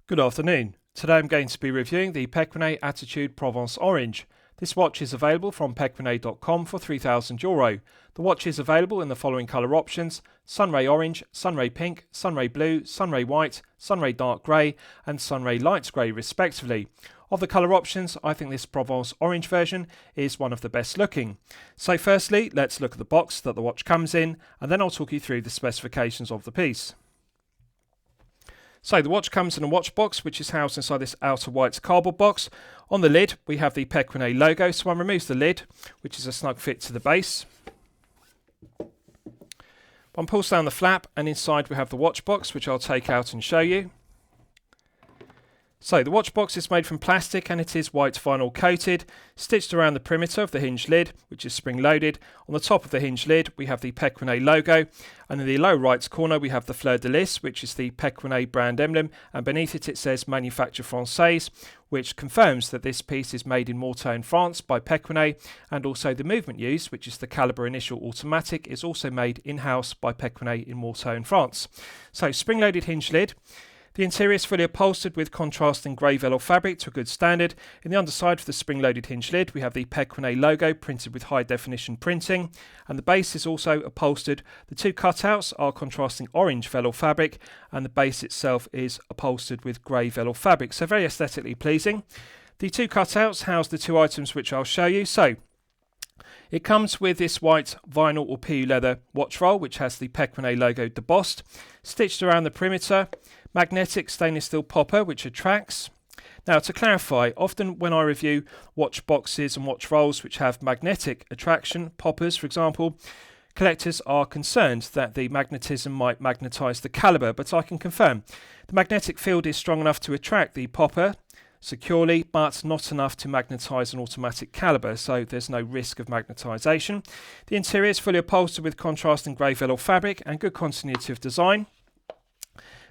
Good afternoon. Today I'm going to be reviewing the Pequignet Attitude Provence Orange. This watch is available from Pequignet.com for €3,000. The watch is available in the following colour options: Sunray Orange, Sunray Pink, Sunray Blue, Sunray White, Sunray Dark Grey and Sunray Light Grey respectively. Of the colour options, I think this Provence Orange version is one of the best looking. So firstly, let's look at the box that the watch comes in, and then I'll talk you through the specifications of the piece. So the watch comes in a watch box which is housed inside this outer white cardboard box. On the lid we have the Pequignet logo, so one removes the lid, which is a snug fit to the base. One pulls down the flap and inside we have the watch box, which I'll take out and show you. So the watch box is made from plastic and it is white vinyl coated, stitched around the perimeter of the hinge lid, which is spring loaded. On the top of the hinge lid we have the Pequignet logo, and in the lower right corner we have the fleur de lis, which is the Pequignet brand emblem, and beneath it says Manufacture Française, which confirms that this piece is made in Morteau in France by Pequignet, and also the movement used, which is the calibre initial automatic, is also made in-house by Pequignet in Morteau in France. So spring loaded hinge lid. The interior is fully upholstered with contrasting grey velour fabric to a good standard. In the underside of the spring-loaded hinge lid we have the Pequignet logo printed with high definition printing, and the base is also upholstered. The two cutouts are contrasting orange velour fabric and the base itself is upholstered with grey velour fabric, so very aesthetically pleasing. The two cutouts house the two items which I'll show you. So it comes with this white vinyl or PU leather watch roll which has the Pequignet logo debossed, stitched around the perimeter, magnetic stainless steel popper which attracts. Now to clarify, often when I review watch boxes and watch rolls which have magnetic attraction, poppers for example, collectors are concerned that the magnetism might magnetise the calibre, but I can confirm the magnetic field is strong enough to attract the popper securely, but not enough to magnetise an automatic calibre, so there's no risk of magnetisation. The interior is fully upholstered with contrasting grey velour fabric and good continuity of design,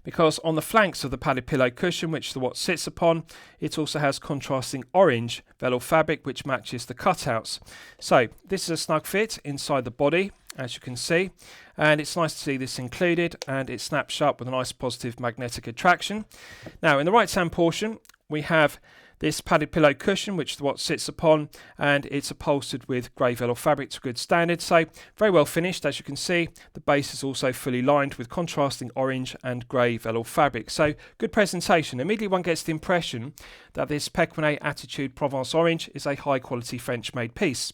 because on the flanks of the padded pillow cushion which the watch sits upon, it also has contrasting orange velour fabric which matches the cutouts. So this is a snug fit inside the body, as you can see, and it's nice to see this included, and it snaps shut with a nice positive magnetic attraction. Now in the right hand portion we have this padded pillow cushion which the watch sits upon, and it's upholstered with grey velour fabric to good standard, so very well finished. As you can see, the base is also fully lined with contrasting orange and grey velour fabric, so good presentation. Immediately one gets the impression that this Pequignet Attitude Provence Orange is a high quality French made piece.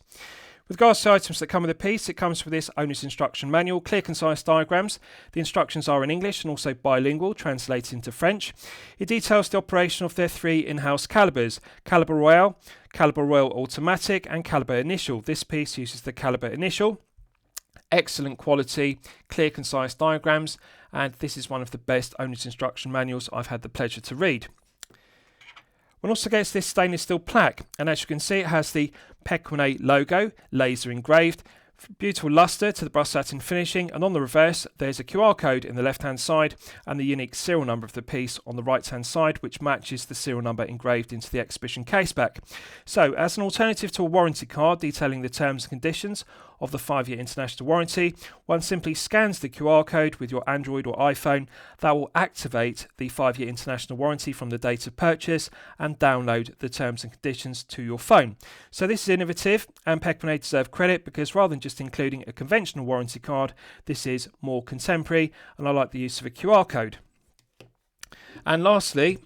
With regards to items that come with the piece, it comes with this owner's instruction manual, clear concise diagrams. The instructions are in English and also bilingual, translated into French. It details the operation of their three in-house calibres: Calibre Royal, Calibre Royal Automatic and Calibre Initial. This piece uses the Calibre Initial. Excellent quality, clear concise diagrams, and this is one of the best owner's instruction manuals I've had the pleasure to read. One also gets this stainless steel plaque, and as you can see it has the Pequignet logo laser engraved, beautiful lustre to the brushed satin finishing, and on the reverse there's a QR code in the left hand side and the unique serial number of the piece on the right hand side, which matches the serial number engraved into the exhibition caseback. So as an alternative to a warranty card detailing the terms and conditions of the 5-year international warranty, one simply scans the QR code with your Android or iPhone. That will activate the 5-year international warranty from the date of purchase and download the terms and conditions to your phone. So this is innovative, and Pequignet deserve credit, because rather than just including a conventional warranty card, this is more contemporary, and I like the use of a QR code. And lastly,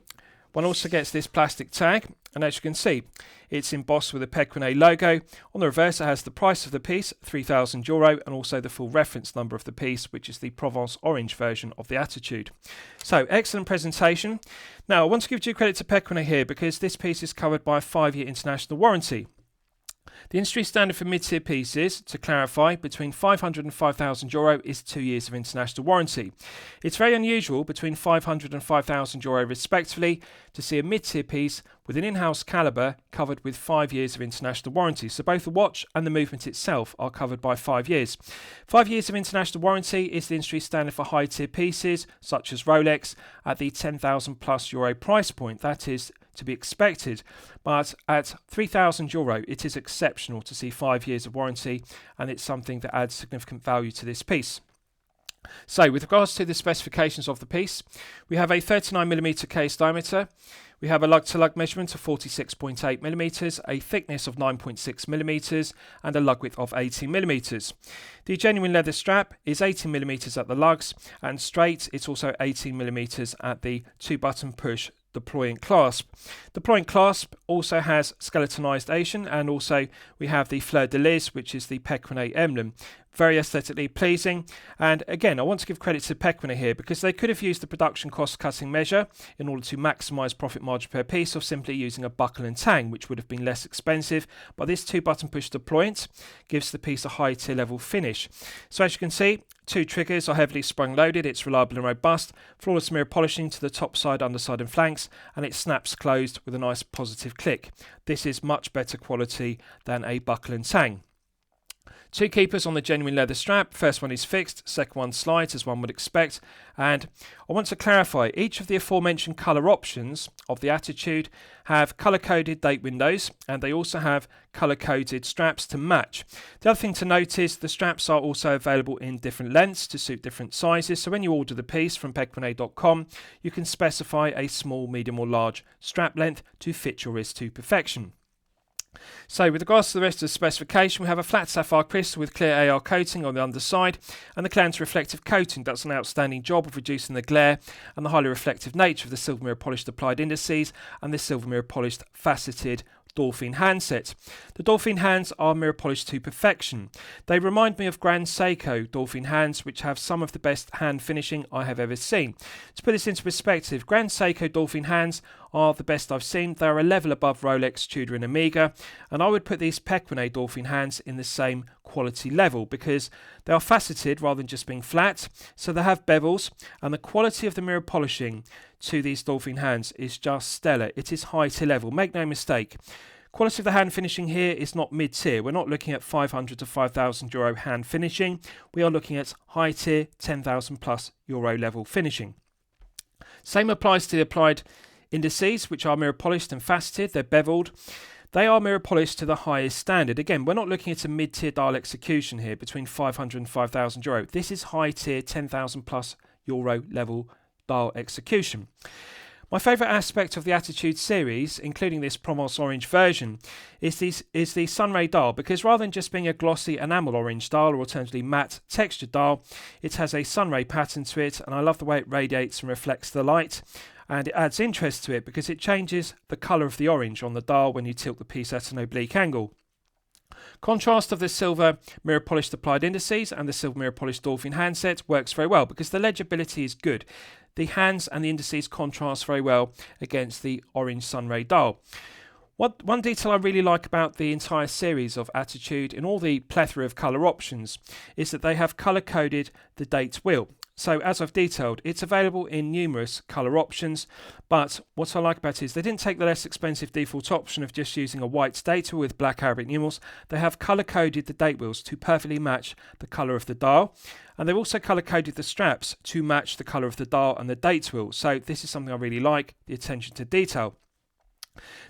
one also gets this plastic tag, and as you can see, it's embossed with a Pequignet logo. On the reverse it has the price of the piece, €3,000, and also the full reference number of the piece, which is the Provence Orange version of the Attitude. So excellent presentation. Now I want to give due credit to Pequignet here, because this piece is covered by a 5-year international warranty. The industry standard for mid-tier pieces, to clarify, between €500 and €5,000 is 2 years of international warranty. It's very unusual between €500 and €5,000 respectively to see a mid-tier piece with an in-house calibre covered with 5 years of international warranty. So both the watch and the movement itself are covered by 5 years. 5 years of international warranty is the industry standard for high-tier pieces such as Rolex at the €10,000 plus price point. That is to be expected, but at €3,000 it is exceptional to see 5 years of warranty, and it's something that adds significant value to this piece. So with regards to the specifications of the piece, we have a 39mm case diameter, we have a lug-to-lug measurement of 46.8mm, a thickness of 9.6mm and a lug width of 18mm. The genuine leather strap is 18mm at the lugs, and straight it's also 18mm at the 2-button push deploying clasp. Deploying clasp also has skeletonization, and also we have the fleur de lis, which is the Pequignet emblem. Very aesthetically pleasing, and again I want to give credit to Pequignet here because they could have used the production cost cutting measure in order to maximise profit margin per piece, or simply using a buckle and tang, which would have been less expensive, but this 2-button push deployant gives the piece a high tier level finish. So as you can see, 2 triggers are heavily sprung loaded, it's reliable and robust, flawless mirror polishing to the top side, underside and flanks, and it snaps closed with a nice positive click. This is much better quality than a buckle and tang. 2 keepers on the genuine leather strap. First one is fixed, second one slides as one would expect. And I want to clarify, each of the aforementioned colour options of the Attitude have colour-coded date windows, and they also have colour-coded straps to match. The other thing to note is the straps are also available in different lengths to suit different sizes. So when you order the piece from Pequignet.com, you can specify a small, medium or large strap length to fit your wrist to perfection. So with regards to the rest of the specification, we have a flat sapphire crystal with clear AR coating on the underside, and the clear anti-reflective coating does an outstanding job of reducing the glare and the highly reflective nature of the silver mirror polished applied indices and the silver mirror polished faceted Dolphin handset. The Dolphin hands are mirror polished to perfection. They remind me of Grand Seiko Dolphin hands, which have some of the best hand finishing I have ever seen. To put this into perspective, Grand Seiko Dolphin hands are the best I've seen. They are a level above Rolex, Tudor and Omega, and I would put these Pequignet Dolphin hands in the same quality level because they are faceted rather than just being flat, so they have bevels, and the quality of the mirror polishing to these Dolphin hands is just stellar. It is high tier level, make no mistake. Quality of the hand finishing here is not mid-tier. We're not looking at 500 to 5,000 euro hand finishing. We are looking at high tier 10,000 plus euro level finishing. Same applies to the applied indices, which are mirror polished and faceted. They're beveled. They are mirror polished to the highest standard. Again, we're not looking at a mid-tier dial execution here between 500 and 5,000 euro. This is high tier 10,000 plus euro level dial execution. My favourite aspect of the Attitude series, including this Provence orange version, is the sunray dial, because rather than just being a glossy enamel orange dial or alternatively matte textured dial, it has a sunray pattern to it, and I love the way it radiates and reflects the light, and it adds interest to it because it changes the colour of the orange on the dial when you tilt the piece at an oblique angle. Contrast of the silver mirror polished applied indices and the silver mirror polished Dolphin handset works very well because the legibility is good. The hands and the indices contrast very well against the orange sunray dial. One detail I really like about the entire series of Attitude in all the plethora of colour options is that they have colour coded the date wheel. So as I've detailed, it's available in numerous colour options, but what I like about it is they didn't take the less expensive default option of just using a white date wheel with black Arabic numerals. They have colour coded the date wheels to perfectly match the colour of the dial, and they've also colour coded the straps to match the colour of the dial and the date wheel. So this is something I really like, the attention to detail.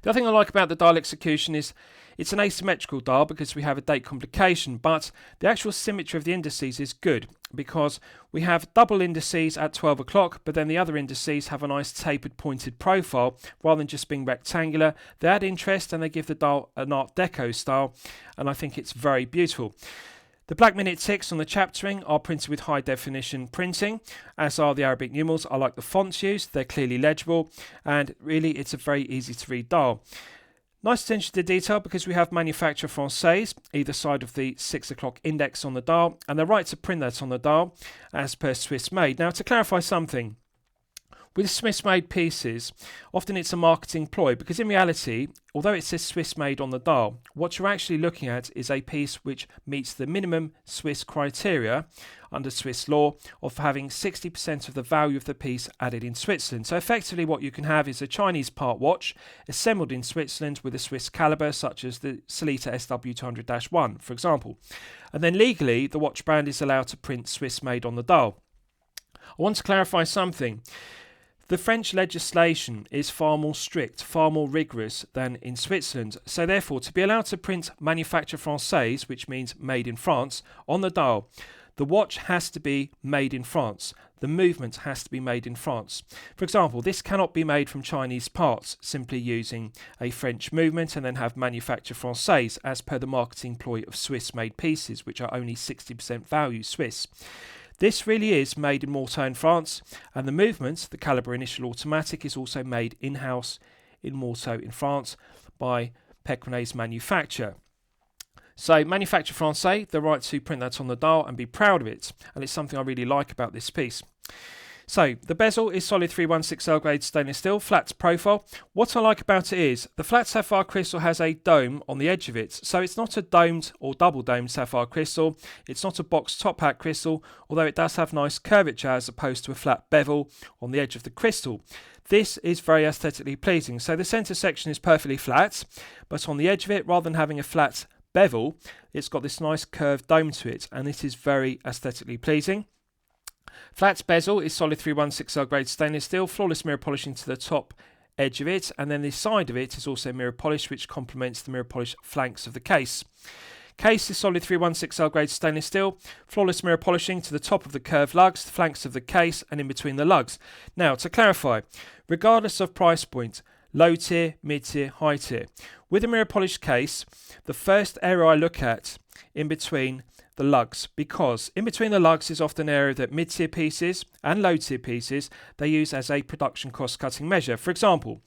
The other thing I like about the dial execution is it's an asymmetrical dial because we have a date complication, but the actual symmetry of the indices is good because we have double indices at 12 o'clock, but then the other indices have a nice tapered pointed profile rather than just being rectangular. They add interest and they give the dial an Art Deco style, and I think it's very beautiful. The black minute ticks on the chaptering are printed with high definition printing, as are the Arabic numerals. I like the fonts used, they're clearly legible, and really it's a very easy to read dial. Nice attention to detail because we have manufacture française either side of the 6 o'clock index on the dial, and they're right to print that on the dial as per Swiss made. Now to clarify something, with Swiss made pieces, often it's a marketing ploy because in reality, although it says Swiss made on the dial, what you're actually looking at is a piece which meets the minimum Swiss criteria under Swiss law of having 60% of the value of the piece added in Switzerland. So effectively what you can have is a Chinese part watch assembled in Switzerland with a Swiss caliber such as the Sellita SW200-1 for example. And then legally the watch brand is allowed to print Swiss made on the dial. I want to clarify something. The French legislation is far more strict, far more rigorous than in Switzerland. So therefore, to be allowed to print manufacture française, which means made in France, on the dial, The watch has to be made in France. The movement has to be made in France. For example, this cannot be made from Chinese parts, simply using a French movement and then have manufacture française, as per the marketing ploy of Swiss-made pieces, which are only 60% value Swiss. This really is made in Morteau in France, and the movement, the calibre initial automatic, is also made in-house in Morteau in France by Pequignet's manufacturer. So manufacture français, the right to print that on the dial and be proud of it, and it's something I really like about this piece. So the bezel is solid 316L grade stainless steel, flat profile. What I like about it is the flat sapphire crystal has a dome on the edge of it, so it's not a domed or double domed sapphire crystal. It's not a box top hat crystal, although it does have nice curvature as opposed to a flat bevel on the edge of the crystal. This is very aesthetically pleasing. So the centre section is perfectly flat, but on the edge of it, rather than having a flat bevel, it's got this nice curved dome to it, and it is very aesthetically pleasing. Flat bezel is solid 316L grade stainless steel, flawless mirror polishing to the top edge of it, and then the side of it is also mirror polish, which complements the mirror polish flanks of the case. Case is solid 316L grade stainless steel, flawless mirror polishing to the top of the curved lugs, the flanks of the case, and in between the lugs. Now, to clarify, regardless of price point, low tier, mid tier, high tier, with a mirror polished case, the first area I look at in between the lugs, because in between the lugs is often an area that mid-tier pieces and low-tier pieces they use as a production cost-cutting measure. For example,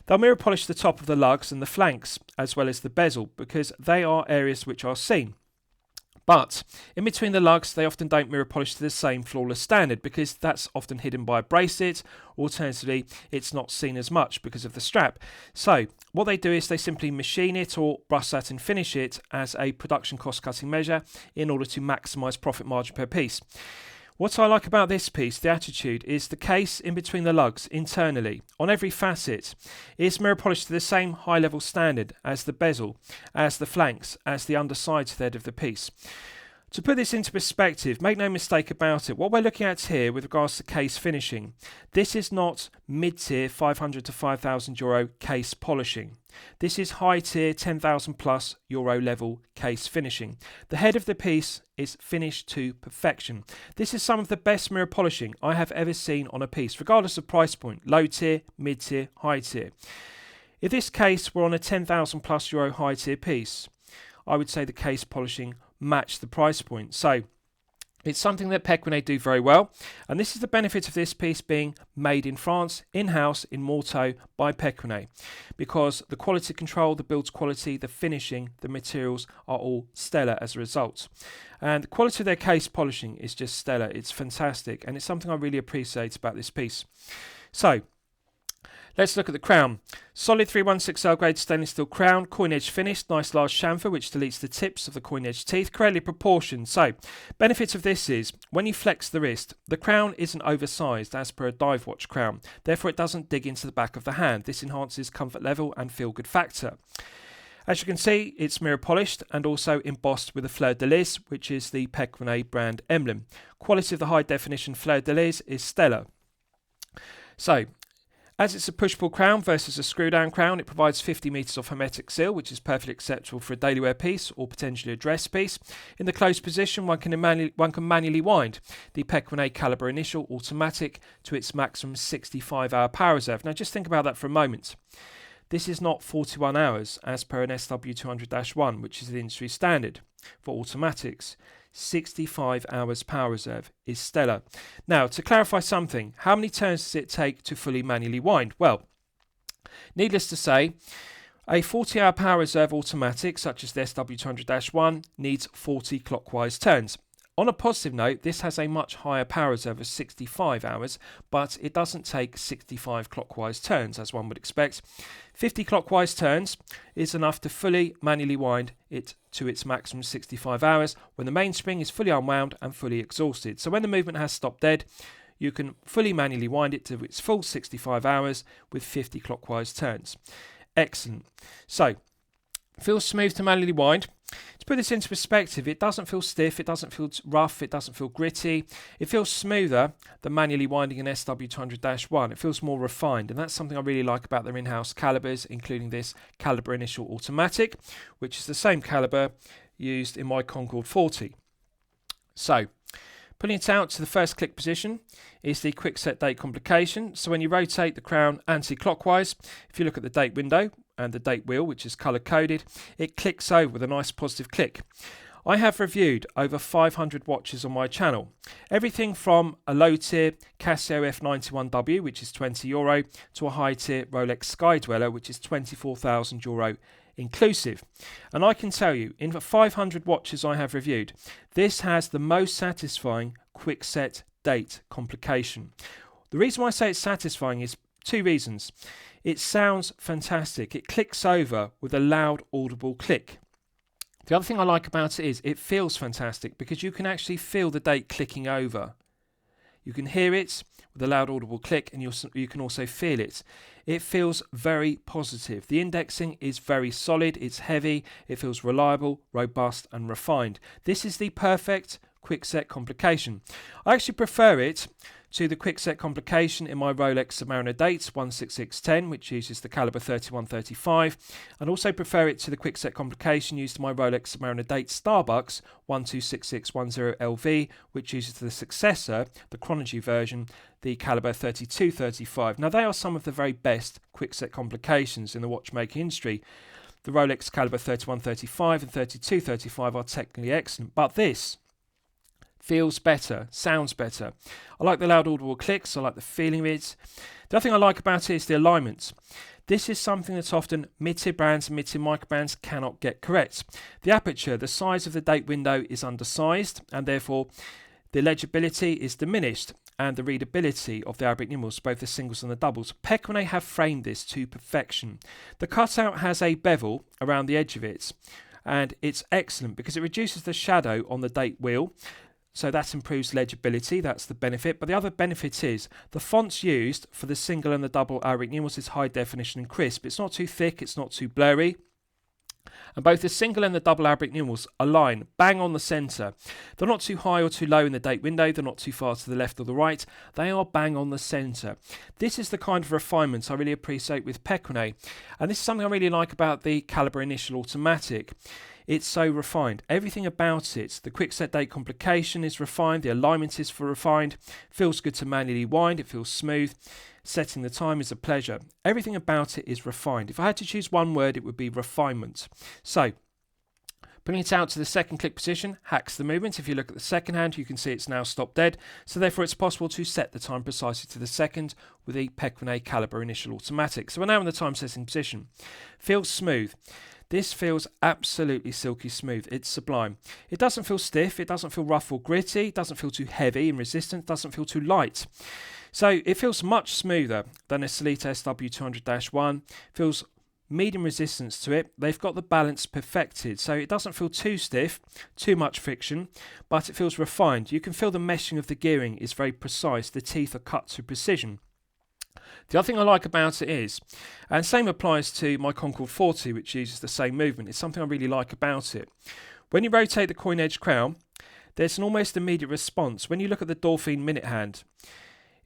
they'll mirror polish the top of the lugs and the flanks as well as the bezel because they are areas which are seen. But in between the lugs, they often don't mirror polish to the same flawless standard because that's often hidden by a bracelet. Alternatively, it's not seen as much because of the strap. So what they do is they simply machine it or brush satin finish it as a production cost cutting measure in order to maximise profit margin per piece. What I like about this piece, the attitude, is the case in between the lugs internally, on every facet, is mirror polished to the same high level standard as the bezel, as the flanks, as the underside thread of the piece. To put this into perspective, make no mistake about it, what we're looking at here with regards to case finishing, this is not mid-tier 500 to 5,000 euro case polishing. This is high-tier 10,000 plus euro level case finishing. The head of the piece is finished to perfection. This is some of the best mirror polishing I have ever seen on a piece, regardless of price point, low-tier, mid-tier, high-tier. If this case were on a 10,000 plus euro high-tier piece, I would say the case polishing match the price point. So it's something that Pequignet do very well, and this is the benefit of this piece being made in France, in-house, in Morteau by Pequignet, because the quality control, the build quality, the finishing, the materials are all stellar as a result. And the quality of their case polishing is just stellar. It's fantastic, and it's something I really appreciate about this piece. So let's look at the crown. Solid 316L grade stainless steel crown, coin edge finished, nice large chamfer which deletes the tips of the coin edge teeth, correctly proportioned. So, benefit of this is, when you flex the wrist, the crown isn't oversized as per a dive watch crown, therefore it doesn't dig into the back of the hand. This enhances comfort level and feel good factor. As you can see, it's mirror polished and also embossed with a fleur de lis, which is the Pequignet brand emblem. Quality of the high definition fleur de lis is stellar. So, as it's a push-pull crown versus a screw-down crown, it provides 50 metres of hermetic seal, which is perfectly acceptable for a daily wear piece or potentially a dress piece. In the closed position, one can manually wind the Pequignet calibre initial automatic to its maximum 65-hour power reserve. Now just think about that for a moment. This is not 41 hours as per an SW200-1, which is the industry standard for automatics. 65 hours power reserve is stellar. Now, to clarify something, how many turns does it take to fully manually wind? Well, needless to say, a 40-hour power reserve automatic, such as the SW200-1, needs 40 clockwise turns. On a positive note, this has a much higher power reserve of 65 hours, but it doesn't take 65 clockwise turns, as one would expect. 50 clockwise turns is enough to fully manually wind it to its maximum 65 hours when the mainspring is fully unwound and fully exhausted. So when the movement has stopped dead, you can fully manually wind it to its full 65 hours with 50 clockwise turns. Excellent. So, feels smooth to manually wind. To put this into perspective, it doesn't feel stiff, it doesn't feel rough, it doesn't feel gritty. It feels smoother than manually winding an SW200-1. It feels more refined, and that's something I really like about their in-house calibers, including this calibre initial automatic, which is the same calibre used in my Concorde 40. So, Pulling it out to the first click position is the quick set date complication. So when you rotate the crown anti-clockwise, if you look at the date window and the date wheel, which is colour coded, it clicks over with a nice positive click. I have reviewed over 500 watches on my channel. Everything from a low tier Casio F91W, which is €20, to a high tier Rolex Sky Dweller, which is €24,000 inclusive. And I can tell you, in the 500 watches I have reviewed, this has the most satisfying quick set date complication. The reason why I say it's satisfying is two reasons. It sounds fantastic. It clicks over with a loud audible click. The other thing I like about it is it feels fantastic because you can actually feel the date clicking over. You can hear it with a loud audible click, and you can also feel it. It feels very positive. The indexing is very solid, it's heavy, it feels reliable, robust and refined. This is the perfect quick set complication. I actually prefer it to the quick set complication in my Rolex Submariner dates 16610, which uses the caliber 3135, and also prefer it to the quick set complication used in my Rolex Submariner date Starbucks 126610LV, which uses the successor, the chronology version, the caliber 3235. Now they are some of the very best quick set complications in the watchmaking industry. The Rolex caliber 3135 and 3235 are technically excellent, but this feels better, sounds better. I like the loud audible clicks, I like the feeling of it. The other thing I like about it is the alignment. This is something that often mid-tier brands and mid-tier micro brands cannot get correct. The aperture, the size of the date window is undersized, and therefore the legibility is diminished, and the readability of the Arabic numerals, both the singles and the doubles. Pequignet have framed this to perfection. The cutout has a bevel around the edge of it, and it's excellent because it reduces the shadow on the date wheel. So that improves legibility, that's the benefit. But the other benefit is the fonts used for the single and the double Arabic numerals is high definition and crisp. It's not too thick, it's not too blurry. And both the single and the double Arabic numerals align bang on the centre. They're not too high or too low in the date window, they're not too far to the left or the right, they are bang on the centre. This is the kind of refinement I really appreciate with Pequignet, and this is something I really like about the Calibre Initial Automatic. It's so refined. Everything about it, the quick set date complication is refined, the alignment is refined, feels good to manually wind, it feels smooth, setting the time is a pleasure. Everything about it is refined. If I had to choose one word, it would be refinement. So, putting it out to the second click position hacks the movement. If you look at the second hand, you can see it's now stopped dead. So therefore it's possible to set the time precisely to the second with the Pequignet Calibre Initial Automatic. So we're now in the time setting position. Feels smooth. This feels absolutely silky smooth. It's sublime. It doesn't feel stiff. It doesn't feel rough or gritty. It doesn't feel too heavy and resistant. It doesn't feel too light. So it feels much smoother than a Sellita SW200-1. Feels medium resistance to it. They've got the balance perfected. So it doesn't feel too stiff, too much friction, but it feels refined. You can feel the meshing of the gearing is very precise. The teeth are cut to precision. The other thing I like about it is, and same applies to my Concord 40, which uses the same movement, it's something I really like about it. When you rotate the coin edge crown, there's an almost immediate response. When you look at the Dauphine minute hand,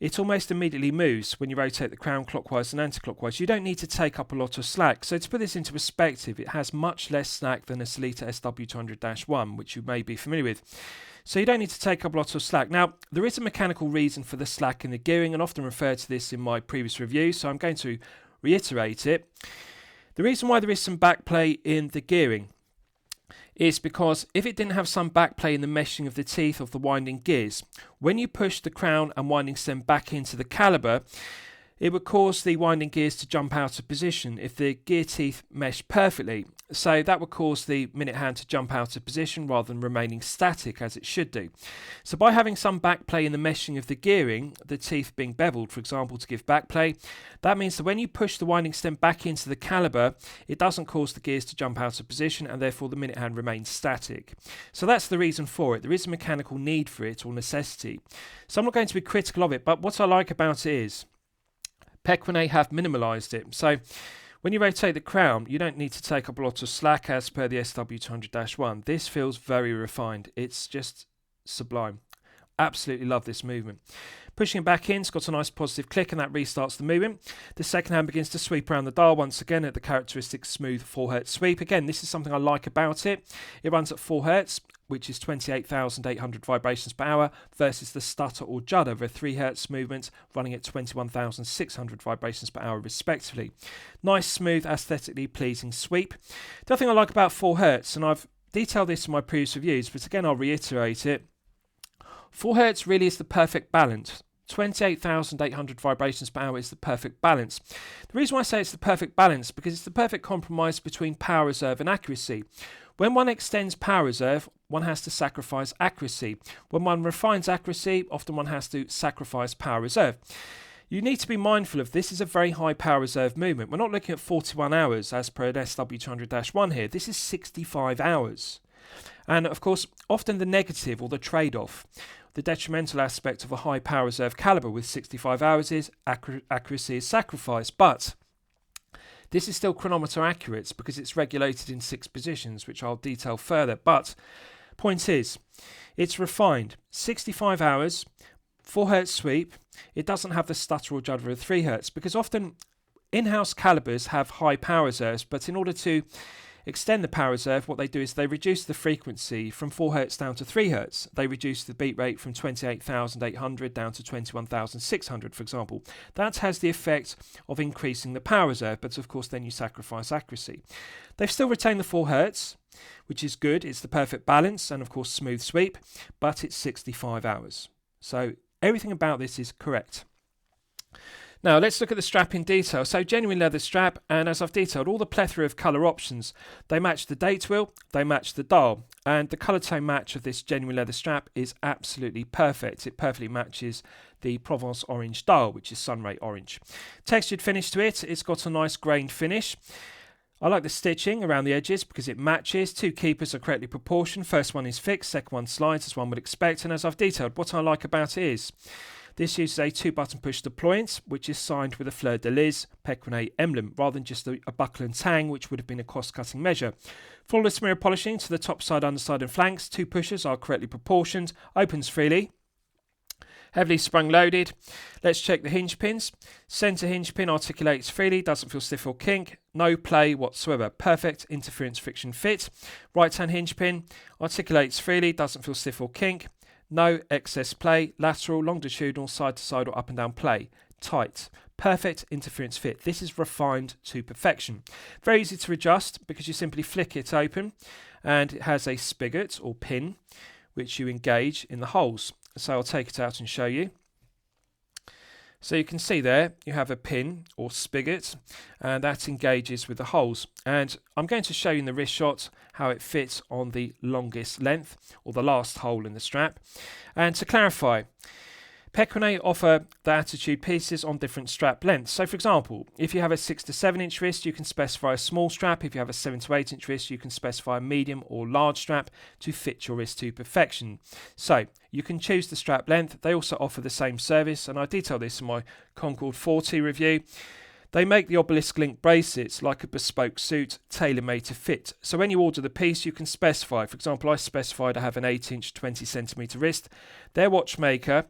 it almost immediately moves when you rotate the crown clockwise and anti-clockwise. You don't need to take up a lot of slack. So to put this into perspective, it has much less slack than a Sellita SW200-1, which you may be familiar with. So you don't need to take up a lot of slack. Now, there is a mechanical reason for the slack in the gearing, and often referred to this in my previous review, so I'm going to reiterate it. The reason why there is some backplay in the gearing is because if it didn't have some backplay in the meshing of the teeth of the winding gears, when you push the crown and winding stem back into the calibre, it would cause the winding gears to jump out of position if the gear teeth mesh perfectly. So that would cause the minute hand to jump out of position rather than remaining static as it should do. So by having some backplay in the meshing of the gearing, the teeth being beveled, for example, to give backplay, that means that when you push the winding stem back into the calibre, it doesn't cause the gears to jump out of position, and therefore the minute hand remains static. So that's the reason for it. There is a mechanical need for it, or necessity. So I'm not going to be critical of it, but what I like about it is Pequignet have minimalised it. So when you rotate the crown, you don't need to take up a lot of slack as per the SW200-1. This feels very refined. It's just sublime. Absolutely love this movement. Pushing it back in, it's got a nice positive click and that restarts the movement. The second hand begins to sweep around the dial once again at the characteristic smooth 4 Hz sweep. Again, this is something I like about it. It runs at 4 Hz, which is 28,800 vibrations per hour, versus the stutter or judder of a 3 Hz movement running at 21,600 vibrations per hour respectively. Nice, smooth, aesthetically pleasing sweep. The other thing I like about 4 Hz, and I've detailed this in my previous reviews, but again I'll reiterate it, 4 Hz really is the perfect balance. 28,800 vibrations per hour is the perfect balance. The reason why I say it's the perfect balance because it's the perfect compromise between power reserve and accuracy. When one extends power reserve, one has to sacrifice accuracy. When one refines accuracy, often one has to sacrifice power reserve. You need to be mindful of this is a very high power reserve movement. We're not looking at 41 hours as per an SW200-1 here. This is 65 hours. And of course, often the negative or the trade-off, the detrimental aspect of a high power reserve caliber with 65 hours is accuracy is sacrificed. But this is still chronometer accurate because it's regulated in 6 positions, which I'll detail further. But point is, it's refined. 65 hours, 4 Hz sweep. It doesn't have the stutter or judder of 3 Hz because often in-house calibers have high power reserves, but in order to extend the power reserve, what they do is they reduce the frequency from 4 Hz down to 3 Hz. They reduce the beat rate from 28,800 down to 21,600, for example. That has the effect of increasing the power reserve, but of course then you sacrifice accuracy. They've still retained the 4 Hz, which is good. It's the perfect balance and of course smooth sweep, but it's 65 hours. So everything about this is correct. Now let's look at the strap in detail. So genuine leather strap, and as I've detailed, all the plethora of colour options. They match the date wheel, they match the dial, and the colour tone match of this genuine leather strap is absolutely perfect. It perfectly matches the Provence orange dial, which is sunray orange. Textured finish to it, it's got a nice grained finish. I like the stitching around the edges because it matches. 2 keepers are correctly proportioned. First one is fixed, second one slides as one would expect, and as I've detailed, what I like about it is this uses a 2-button push deployant, which is signed with a fleur de lis Pequignet emblem, rather than just a buckle and tang, which would have been a cost-cutting measure. Flawless mirror polishing to the top side, underside and flanks. 2 pushers are correctly proportioned. Opens freely. Heavily sprung loaded. Let's check the hinge pins. Centre hinge pin articulates freely, doesn't feel stiff or kink. No play whatsoever. Perfect interference friction fit. Right hand hinge pin articulates freely, doesn't feel stiff or kink. No excess play, lateral, longitudinal, side to side or up and down play. Tight. Perfect interference fit. This is refined to perfection. Very easy to adjust because you simply flick it open and it has a spigot or pin which you engage in the holes. So I'll take it out and show you. So you can see there you have a pin or spigot and that engages with the holes, and I'm going to show you in the wrist shot how it fits on the longest length or the last hole in the strap. And to clarify, Pequignet offer the attitude pieces on different strap lengths. So for example, if you have a 6 to 7 inch wrist, you can specify a small strap. If you have a 7 to 8 inch wrist, you can specify a medium or large strap to fit your wrist to perfection. So you can choose the strap length. They also offer the same service, and I detail this in my Concord 40 review. They make the obelisk link bracelets like a bespoke suit, tailor-made to fit. So when you order the piece, you can specify. For example, I specified I have an 8 inch 20 centimetre wrist. Their watchmaker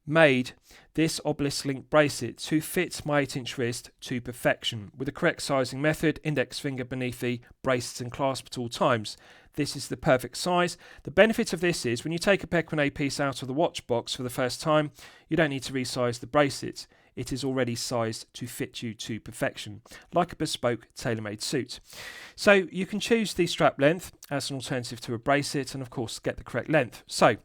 made this obelisk link bracelet to fit my 8 inch wrist to perfection with the correct sizing method, index finger beneath the bracelets and clasp at all times. This is the perfect size. The benefit of this is when you take a Pequignet piece out of the watch box for the first time, you don't need to resize the bracelet. It is already sized to fit you to perfection, like a bespoke tailor-made suit. So you can choose the strap length as an alternative to a bracelet and of course get the correct length. So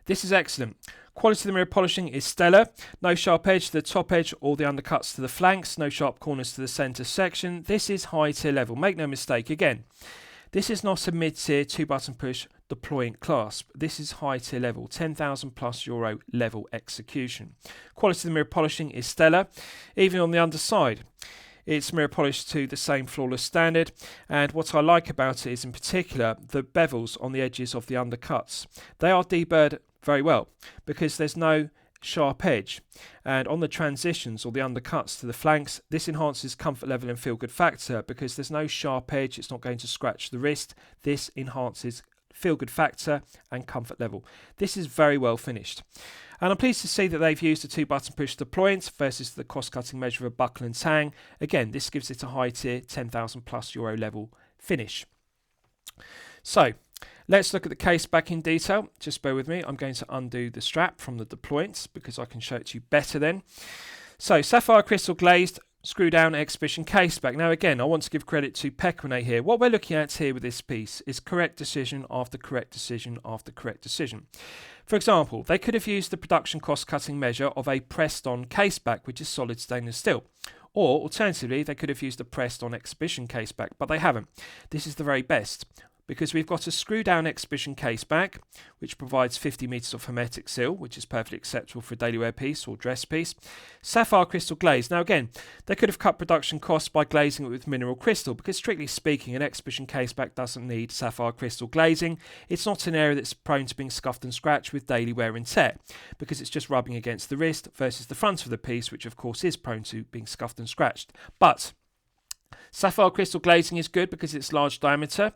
this is excellent. Quality of the mirror polishing is stellar. No sharp edge to the top edge or the undercuts to the flanks. No sharp corners to the centre section. This is high tier level. Make no mistake, again, this is not a mid-tier 2-button push deploying clasp. This is high tier level, €10,000+ level execution. Quality of the mirror polishing is stellar. Even on the underside, it's mirror polished to the same flawless standard, and what I like about it is in particular the bevels on the edges of the undercuts. They are deburred very well because there's no sharp edge, and on the transitions or the undercuts to the flanks, this enhances comfort level and feel good factor because there's no sharp edge. It's not going to scratch the wrist. This enhances feel good factor and comfort level. This is very well finished. And I'm pleased to see that they've used a 2-button push deployant versus the cost-cutting measure of a buckle and tang. Again, this gives it a high tier €10,000+ level finish. So let's look at the case back in detail. Just bear with me. I'm going to undo the strap from the deployant because I can show it to you better then. So sapphire crystal glazed screw down exhibition case back. Now again, I want to give credit to Pequignet here. What we're looking at here with this piece is correct decision after correct decision after correct decision. For example, they could have used the production cost cutting measure of a pressed on case back, which is solid stainless steel. Or alternatively, they could have used a pressed on exhibition case back, but they haven't. This is the very best, because we've got a screw down exhibition case back, which provides 50 meters of hermetic seal, which is perfectly acceptable for a daily wear piece or dress piece. Sapphire crystal glaze. Now again, they could have cut production costs by glazing it with mineral crystal, because strictly speaking, an exhibition case back doesn't need sapphire crystal glazing. It's not an area that's prone to being scuffed and scratched with daily wear and tear, because it's just rubbing against the wrist versus the front of the piece, which of course is prone to being scuffed and scratched. But sapphire crystal glazing is good because it's large diameter,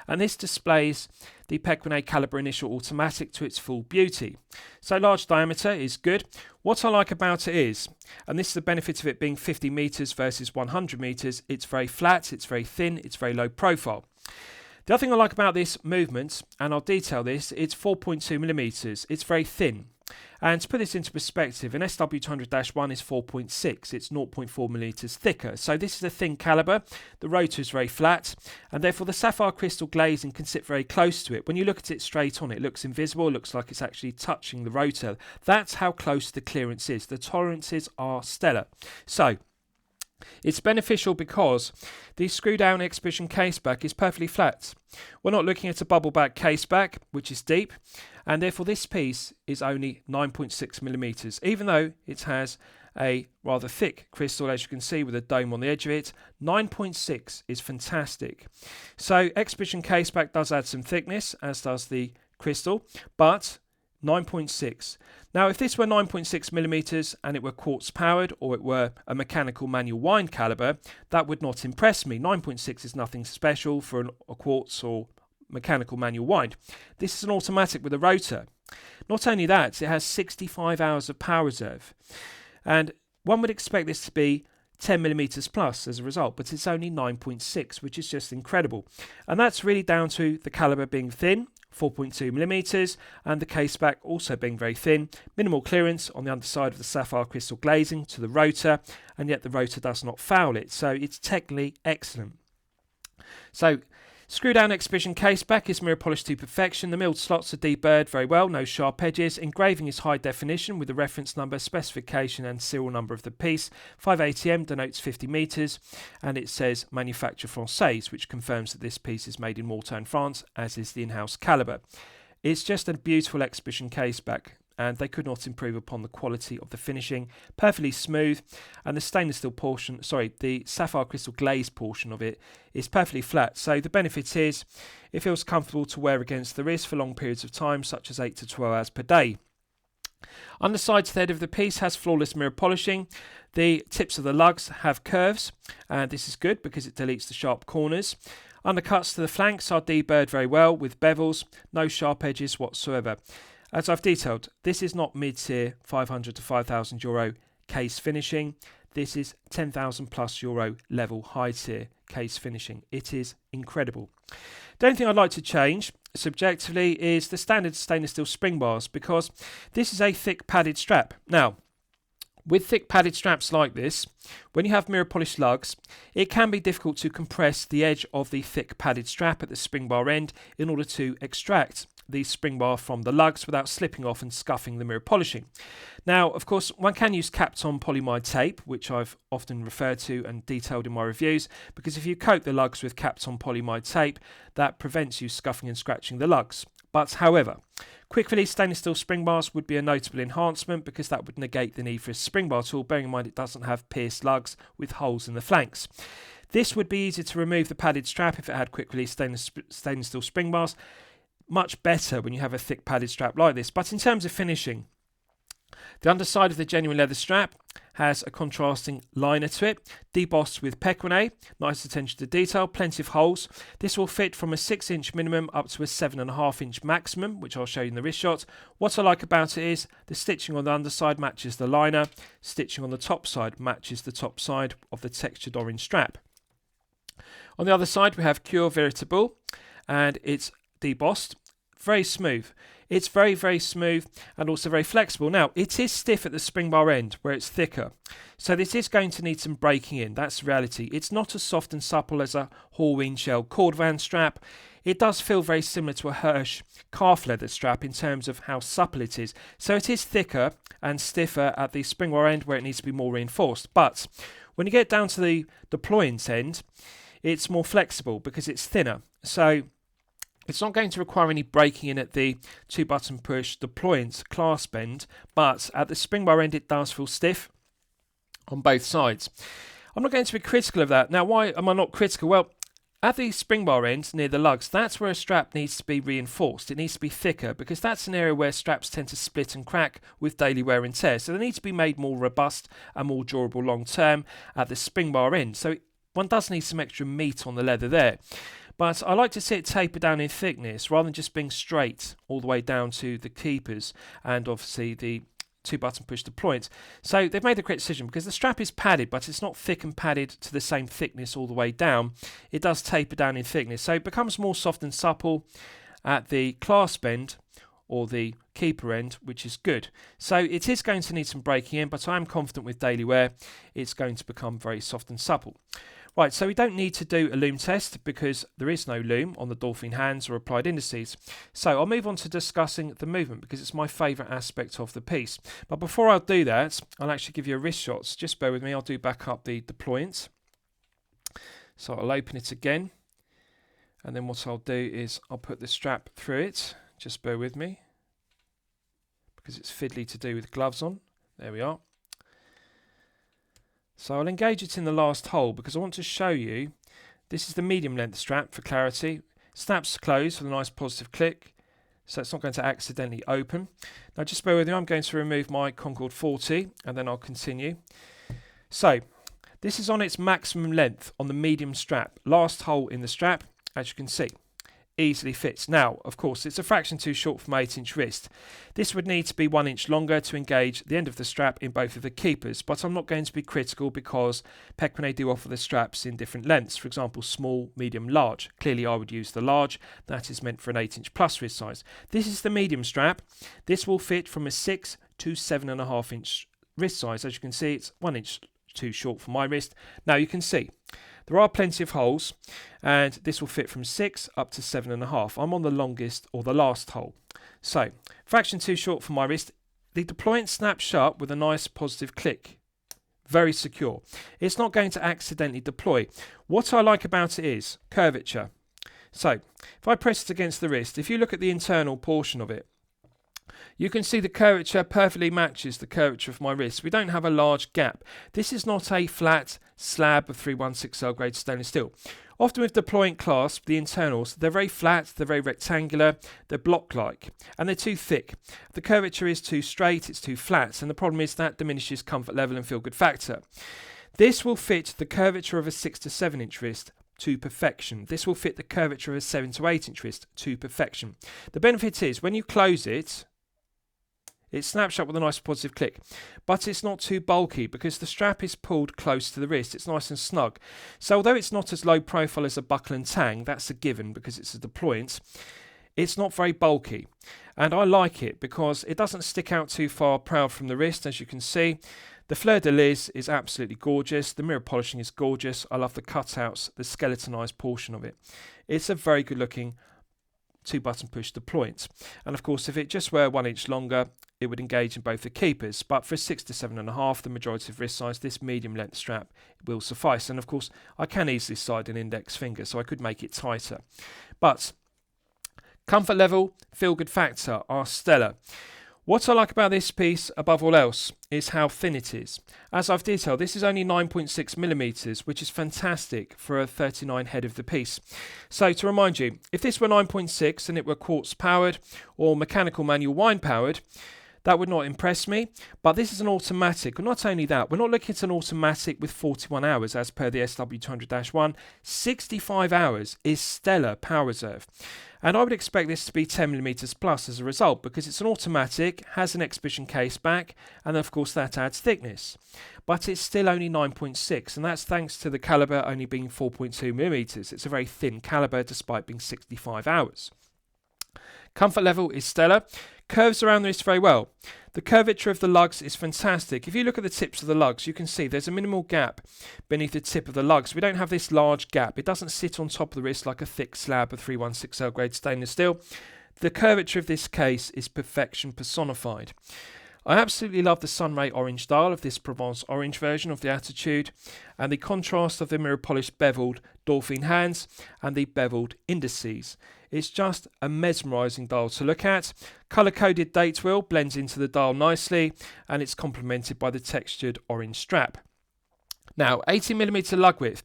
and this displays the Pequignet caliber initial automatic to its full beauty. So large diameter is good. What I like about it is, and this is the benefit of it being 50 meters versus 100 meters, it's very flat, it's very thin, it's very low profile. The other thing I like about this movement, and I'll detail this, it's 4.2 millimeters. It's very thin. And to put this into perspective, an SW200-1 is 4.6. It's 0.4 millimeters thicker. So this is a thin caliber. The rotor is very flat, and therefore the sapphire crystal glazing can sit very close to it. When you look at it straight on, it looks invisible. It looks like it's actually touching the rotor. That's how close the clearance is. The tolerances are stellar. So it's beneficial because the screw down exhibition case back is perfectly flat. We're not looking at a bubble back case back, which is deep, and therefore this piece is only 9.6 millimeters, even though it has a rather thick crystal, as you can see, with a dome on the edge of it. 9.6 is fantastic. So exhibition case back does add some thickness, as does the crystal, but 9.6. Now, if this were 9.6 millimeters and it were quartz powered, or it were a mechanical manual wind caliber, that would not impress me. 9.6 is nothing special for a quartz or mechanical manual wind. This is an automatic with a rotor. Not only that, it has 65 hours of power reserve, and one would expect this to be 10 millimeters plus as a result, but it's only 9.6, which is just incredible. And that's really down to the caliber being thin, 4.2 millimeters, and the case back also being very thin. Minimal clearance on the underside of the sapphire crystal glazing to the rotor, and yet the rotor does not foul it. So it's technically excellent. So screw down exhibition case back is mirror polished to perfection. The milled slots are deburred very well, no sharp edges. Engraving is high definition with the reference number, specification and serial number of the piece. 580M denotes 50 meters, and it says Manufacture Française, which confirms that this piece is made in Mortain, France, as is the in-house caliber. It's just a beautiful exhibition case back, and they could not improve upon the quality of the finishing. Perfectly smooth, and the stainless steel portion, the sapphire crystal glaze portion of it is perfectly flat. So the benefit is it feels comfortable to wear against the wrist for long periods of time, such as 8 to 12 hours per day. Underside to the head of the piece has flawless mirror polishing. The tips of the lugs have curves, and this is good because it deletes the sharp corners. Undercuts to the flanks are deburred very well with bevels, no sharp edges whatsoever. As I've detailed, this is not mid-tier €500 to €5,000 case finishing. This is €10,000+ level high-tier case finishing. It is incredible. The only thing I'd like to change subjectively is the standard stainless steel spring bars, because this is a thick padded strap. Now, with thick padded straps like this, when you have mirror polished lugs, it can be difficult to compress the edge of the thick padded strap at the spring bar end in order to extract the spring bar from the lugs without slipping off and scuffing the mirror polishing. Now, of course, one can use capped-on polyamide tape, which I've often referred to and detailed in my reviews, because if you coat the lugs with capped-on polyamide tape, that prevents you scuffing and scratching the lugs. But however, quick release stainless steel spring bars would be a notable enhancement, because that would negate the need for a spring bar tool, bearing in mind it doesn't have pierced lugs with holes in the flanks. This would be easier to remove the padded strap if it had quick release stainless steel spring bars. Much better when you have a thick padded strap like this. But in terms of finishing, the underside of the genuine leather strap has a contrasting liner to it, debossed with Pequignet, nice attention to detail, plenty of holes. This will fit from a 6-inch minimum up to a 7.5-inch maximum, which I'll show you in the wrist shot. What I like about it is the stitching on the underside matches the liner, stitching on the top side matches the top side of the textured orange strap. On the other side we have Cure Veritable, and it's debossed. Very smooth. It's very, very smooth and also very flexible. Now, it is stiff at the spring bar end where it's thicker. So this is going to need some breaking in. That's the reality. It's not as soft and supple as a Halloween shell cordovan strap. It does feel very similar to a Hirsch calf leather strap in terms of how supple it is. So it is thicker and stiffer at the spring bar end where it needs to be more reinforced. But when you get down to the deployant end, it's more flexible because it's thinner. So it's not going to require any breaking in at the 2-button push deployant clasp end, but at the spring bar end it does feel stiff on both sides. I'm not going to be critical of that. Now, why am I not critical? Well, at the spring bar end near the lugs, that's where a strap needs to be reinforced. It needs to be thicker because that's an area where straps tend to split and crack with daily wear and tear. So they need to be made more robust and more durable long term at the spring bar end. So one does need some extra meat on the leather there. But I like to see it taper down in thickness rather than just being straight all the way down to the keepers and obviously the 2-button push deployant. So they've made the correct decision because the strap is padded, but it's not thick and padded to the same thickness all the way down. It does taper down in thickness. So it becomes more soft and supple at the clasp end or the keeper end, which is good. So it is going to need some breaking in, but I am confident with daily wear it's going to become very soft and supple. Right, so we don't need to do a loom test because there is no loom on the Dolphin hands or applied indices. So I'll move on to discussing the movement because it's my favourite aspect of the piece. But before I do that, I'll actually give you a wrist shot. Just bear with me, I'll do back up the deployant. So I'll open it again. And then what I'll do is I'll put the strap through it. Just bear with me because it's fiddly to do with gloves on. There we are. So I'll engage it in the last hole because I want to show you, this is the medium length strap for clarity. Snaps closed with a nice positive click, so it's not going to accidentally open. Now just bear with me, I'm going to remove my Concord 40 and then I'll continue. So this is on its maximum length on the medium strap. Last hole in the strap, as you can see, easily fits. Now, of course, it's a fraction too short for my 8-inch wrist. This would need to be 1 inch longer to engage the end of the strap in both of the keepers, but I'm not going to be critical because Pequignet do offer the straps in different lengths, for example, small, medium, large. Clearly, I would use the large. That is meant for an 8-inch plus wrist size. This is the medium strap. This will fit from a 6 to 7.5-inch wrist size. As you can see, it's 1 inch too short for my wrist. Now, you can see there are plenty of holes, and this will fit from 6 up to 7.5. I'm on the longest or the last hole. So, fraction too short for my wrist. The deployant snaps shut with a nice positive click. Very secure. It's not going to accidentally deploy. What I like about it is curvature. So, if I press it against the wrist, if you look at the internal portion of it, you can see the curvature perfectly matches the curvature of my wrist. We don't have a large gap. This is not a flat slab of 316L grade stainless steel. Often with deployant clasp, the internals, they're very flat, they're very rectangular, they're block-like, and they're too thick. The curvature is too straight, it's too flat, and the problem is that diminishes comfort level and feel-good factor. This will fit the curvature of a 6 to 7-inch wrist to perfection. This will fit the curvature of a 7 to 8-inch wrist to perfection. The benefit is when you close it, it snaps shut with a nice positive click, but it's not too bulky because the strap is pulled close to the wrist. It's nice and snug. So although it's not as low profile as a buckle and tang, that's a given because it's a deployant, it's not very bulky. And I like it because it doesn't stick out too far proud from the wrist, as you can see. The fleur de lis is absolutely gorgeous. The mirror polishing is gorgeous. I love the cutouts, the skeletonized portion of it. It's a very good looking 2-button push deployant. And of course, if it just were 1 inch longer, it would engage in both the keepers, but for a 6 to 7.5, the majority of wrist size, this medium length strap will suffice. And of course, I can easily slide an index finger, so I could make it tighter. But comfort level, feel good factor are stellar. What I like about this piece, above all else, is how thin it is. As I've detailed, this is only 9.6 millimeters, which is fantastic for a 39 head of the piece. So to remind you, if this were 9.6 and it were quartz powered or mechanical manual wind powered, That would not impress me, but this is an automatic. And not only that, we're not looking at an automatic with 41 hours as per the SW200-1. 65 hours is stellar power reserve. And I would expect this to be 10mm plus as a result, because it's an automatic, has an exhibition case back, and of course that adds thickness. But it's still only 9.6, and that's thanks to the calibre only being 4.2mm. It's a very thin calibre despite being 65 hours. Comfort level is stellar. Curves around the wrist very well. The curvature of the lugs is fantastic. If you look at the tips of the lugs, you can see there's a minimal gap beneath the tip of the lugs. We don't have this large gap. It doesn't sit on top of the wrist like a thick slab of 316L grade stainless steel. The curvature of this case is perfection personified. I absolutely love the sunray orange dial of this Provence orange version of the Attitude, and the contrast of the mirror polished beveled dolphin hands and the beveled indices. It's just a mesmerising dial to look at. Colour coded date wheel blends into the dial nicely, and it's complemented by the textured orange strap. Now, 18mm lug width.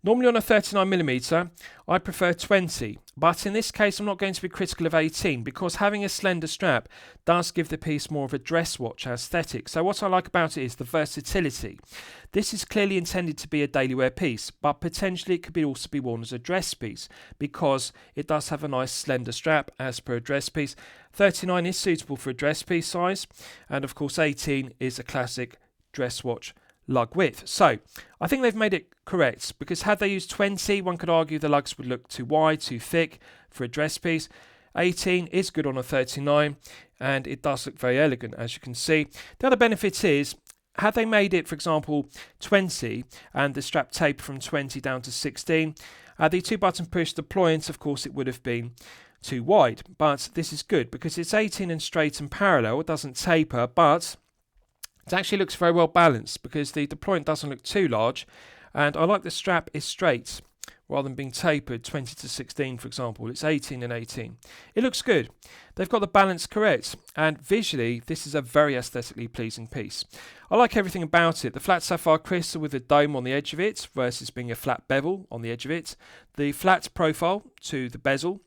Normally on a 39mm, I prefer 20, but in this case I'm not going to be critical of 18 because having a slender strap does give the piece more of a dress watch aesthetic. So what I like about it is the versatility. This is clearly intended to be a daily wear piece, but potentially it could also be worn as a dress piece because it does have a nice slender strap as per a dress piece. 39 is suitable for a dress piece size, and of course 18 is a classic dress watch lug width. So I think they've made it correct, because had they used 20, one could argue the lugs would look too wide, too thick for a dress piece. 18 is good on a 39, and it does look very elegant, as you can see. The other benefit is, had they made it, for example, 20 and the strap tapered from 20 down to 16, the 2-button push deployant, of course, it would have been too wide. But this is good because it's 18 and straight and parallel. It doesn't taper, but it actually looks very well balanced because the deployant doesn't look too large, and I like the strap is straight rather than being tapered 20 to 16, for example. It's 18 and 18. It looks good. They've got the balance correct, and visually this is a very aesthetically pleasing piece. I like everything about it. The flat sapphire crystal with a dome on the edge of it versus being a flat bevel on the edge of it. The flat profile to the bezel.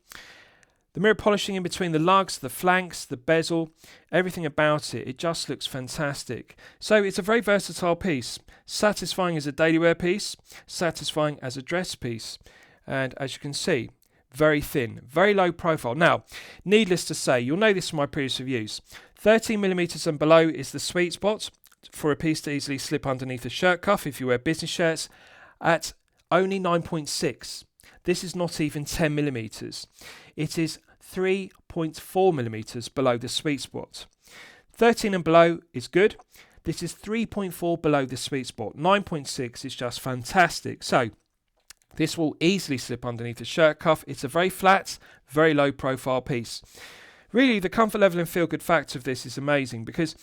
The mirror polishing in between the lugs, the flanks, the bezel, everything about it, it just looks fantastic. So it's a very versatile piece, satisfying as a daily wear piece, satisfying as a dress piece, and as you can see, very thin, very low profile. Now, needless to say, you'll know this from my previous reviews, 13mm and below is the sweet spot for a piece to easily slip underneath a shirt cuff if you wear business shirts, at only 9.6. This is not even 10mm. It is 3.4mm below the sweet spot. 13 and below is good. This is 3.4 below the sweet spot. 9.6 is just fantastic. So this will easily slip underneath the shirt cuff. It's a very flat, very low profile piece. Really, the comfort level and feel good factor of this is amazing because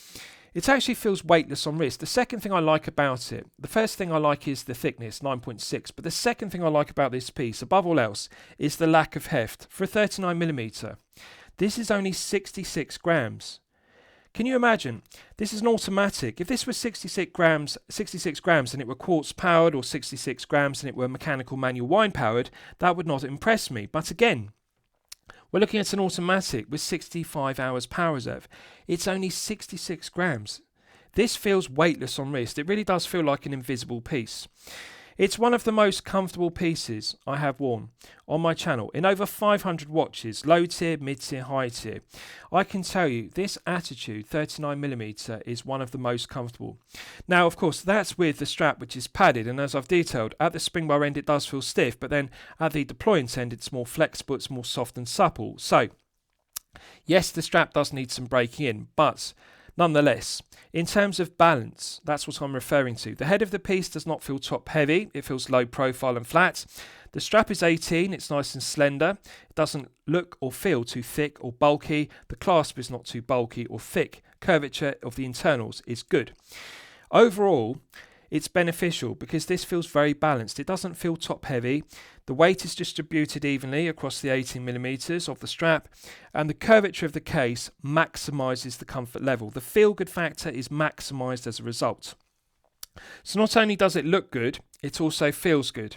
it actually feels weightless on wrist. The second thing I like about it, the first thing I like is the thickness, 9.6, but the second thing I like about this piece, above all else, is the lack of heft. For a 39mm, this is only 66 grams. Can you imagine? This is an automatic. If this was 66 grams and it were quartz powered, or 66 grams and it were mechanical manual wind powered, that would not impress me. But again, we're looking at an automatic with 65 hours power reserve. It's only 66 grams. This feels weightless on wrist. It really does feel like an invisible piece. It's one of the most comfortable pieces I have worn on my channel in over 500 watches, low tier, mid tier, high tier. I can tell you this Attitude 39mm is one of the most comfortable. Now, of course, that's with the strap, which is padded, and as I've detailed, at the spring bar end it does feel stiff, but then at the deployant end it's more flexible, it's more soft and supple. So, yes, the strap does need some breaking in, but nonetheless, in terms of balance, that's what I'm referring to. The head of the piece does not feel top heavy, it feels low profile and flat. The strap is 18, it's nice and slender. It doesn't look or feel too thick or bulky. The clasp is not too bulky or thick. Curvature of the internals is good. Overall, it's beneficial because this feels very balanced. It doesn't feel top heavy. The weight is distributed evenly across the 18mm of the strap, and the curvature of the case maximises the comfort level. The feel good factor is maximised as a result. So not only does it look good, it also feels good.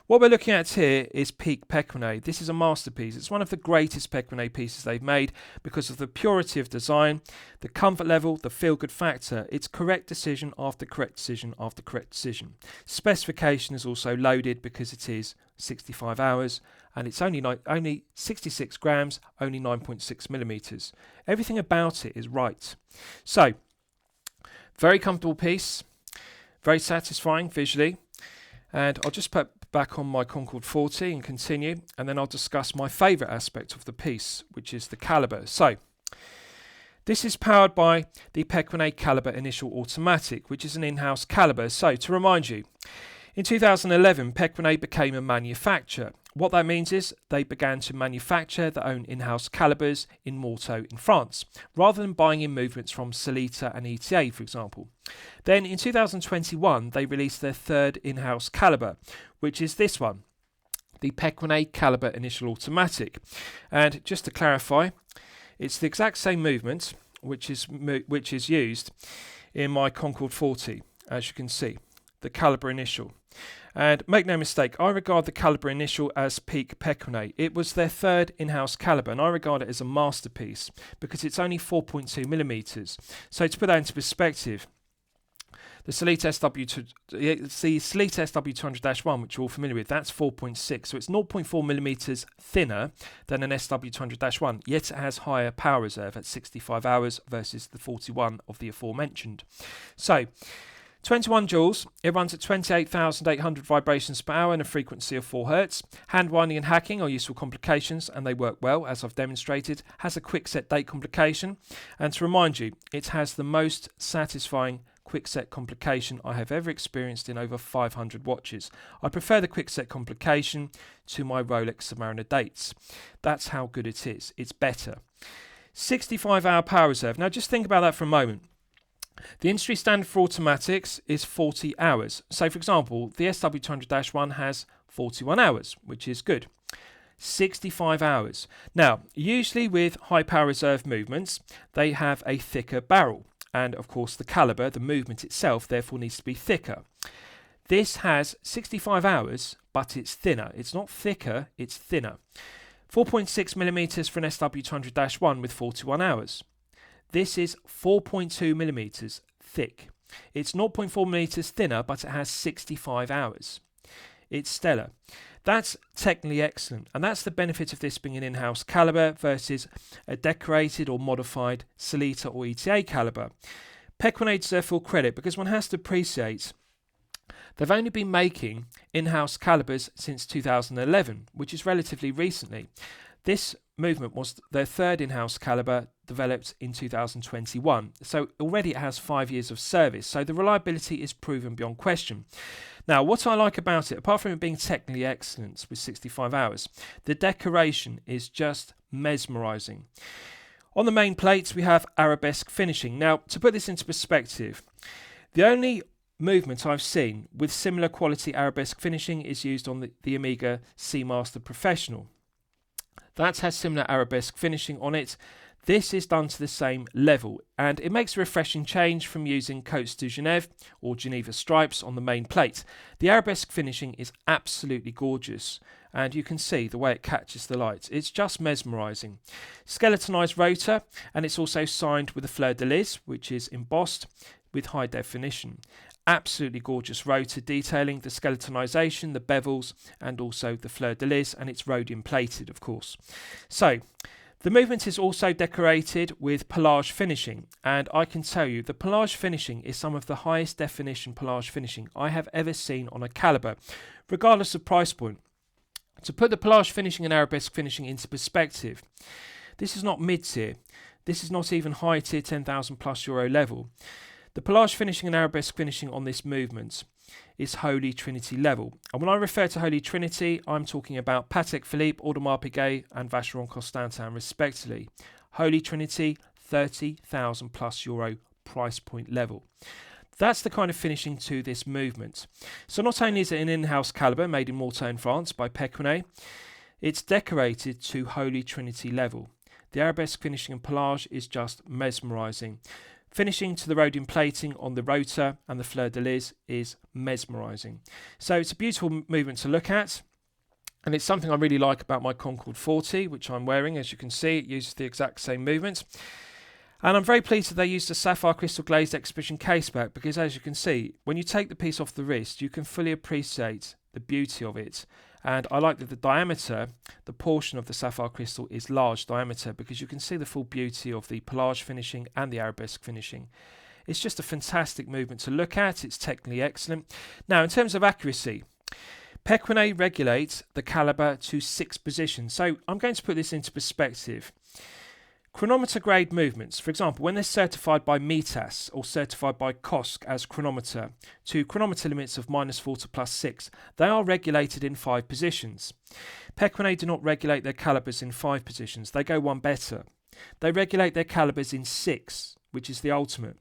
What we're looking at here is Pequignet. This is a masterpiece. It's one of the greatest Pequignet pieces they've made because of the purity of design, the comfort level, the feel-good factor. It's correct decision after correct decision after correct decision. Specification is also loaded because it is 65 hours and it's only 66 grams, only 9.6 millimeters. Everything about it is right. So, very comfortable piece. Very satisfying visually, and I'll just put back on my Concorde 40 and continue, and then I'll discuss my favourite aspect of the piece, which is the calibre. So this is powered by the Pequignet Calibre Initial Automatic, which is an in-house calibre. So to remind you, in 2011 Pequignet became a manufacturer. What that means is they began to manufacture their own in-house calibers in Morteau in France, rather than buying in movements from Sellita and ETA, for example. Then in 2021 they released their third in-house caliber, which is this one, the Pequignet Calibre Initial Automatic. And just to clarify, it's the exact same movement which is used in my Concorde 40, as you can see, the Calibre Initial. And make no mistake, I regard the Calibre Initial as peak Pequignet. It was their third in-house calibre, and I regard it as a masterpiece because it's only 4.2 millimeters. So to put that into perspective, the Sellita SW200-1, which you're all familiar with, that's 4.6, so it's 0.4 millimeters thinner than an SW200-1, yet it has higher power reserve at 65 hours versus the 41 of the aforementioned. So 21 joules, it runs at 28,800 vibrations per hour and a frequency of 4 Hz. Hand winding and hacking are useful complications and they work well, as I've demonstrated. Has a quick set date complication, and to remind you, it has the most satisfying quick set complication I have ever experienced in over 500 watches. I prefer the quick set complication to my Rolex Submariner dates. That's how good it is. It's better. 65-hour power reserve. Now just think about that for a moment. The industry standard for automatics is 40 hours. So for example, the SW200-1 has 41 hours, which is good. 65 hours. Now, usually with high power reserve movements, they have a thicker barrel. And of course the calibre, the movement itself, therefore needs to be thicker. This has 65 hours, but it's thinner. It's not thicker, it's thinner. 4.6 millimeters for an SW200-1 with 41 hours. This is 4.2 millimeters thick. It's 0.4 millimeters thinner, but it has 65 hours. It's stellar. That's technically excellent, and that's the benefit of this being an in-house calibre versus a decorated or modified Sellita or ETA calibre. Pequignet deserve full credit because one has to appreciate they've only been making in-house calibres since 2011, which is relatively recently. This movement was their third in-house calibre, developed in 2021. So already it has 5 years of service. So the reliability is proven beyond question. Now, what I like about it, apart from it being technically excellent with 65 hours, the decoration is just mesmerising. On the main plates, we have arabesque finishing. Now, to put this into perspective, the only movement I've seen with similar quality arabesque finishing is used on the Omega Seamaster Professional. That has similar arabesque finishing on it. This is done to the same level, and it makes a refreshing change from using Côtes de Genève or Geneva stripes on the main plate. The arabesque finishing is absolutely gorgeous, and you can see the way it catches the light. It's just mesmerising. Skeletonized rotor, and it's also signed with a fleur de lis, which is embossed with high definition. Absolutely gorgeous rotor detailing, the skeletonization, the bevels, and also the fleur de lis, and it's rhodium plated, of course. So the movement is also decorated with pelage finishing, and I can tell you the pelage finishing is some of the highest definition pelage finishing I have ever seen on a calibre, regardless of price point. To put the pelage finishing and arabesque finishing into perspective, this is not mid-tier, this is not even high-tier €10,000+ level. The pelage finishing and arabesque finishing on this movement is Holy Trinity level. And when I refer to Holy Trinity, I'm talking about Patek Philippe, Audemars Piguet and Vacheron Constantin respectively. Holy Trinity, €30,000+ price point level. That's the kind of finishing to this movement. So not only is it an in-house calibre made in Morteau in France by Pequignet, it's decorated to Holy Trinity level. The arabesque finishing and pelage is just mesmerising. Finishing to the rhodium plating on the rotor and the fleur-de-lis is mesmerising. So it's a beautiful movement to look at, and it's something I really like about my Concorde 40, which I'm wearing. As you can see, it uses the exact same movement. And I'm very pleased that they used a sapphire crystal glazed exhibition caseback, because as you can see, when you take the piece off the wrist, you can fully appreciate the beauty of it. And I like that the diameter, the portion of the sapphire crystal is large diameter, because you can see the full beauty of the pelage finishing and the arabesque finishing. It's just a fantastic movement to look at. It's technically excellent. Now, in terms of accuracy, Pequignet regulates the caliber to 6 positions. So I'm going to put this into perspective. Chronometer grade movements, for example, when they're certified by METAS or certified by COSC as chronometer to chronometer limits of -4 to +6, they are regulated in 5 positions. Pequignet do not regulate their calibers in 5 positions, they go one better. They regulate their calibers in 6, which is the ultimate.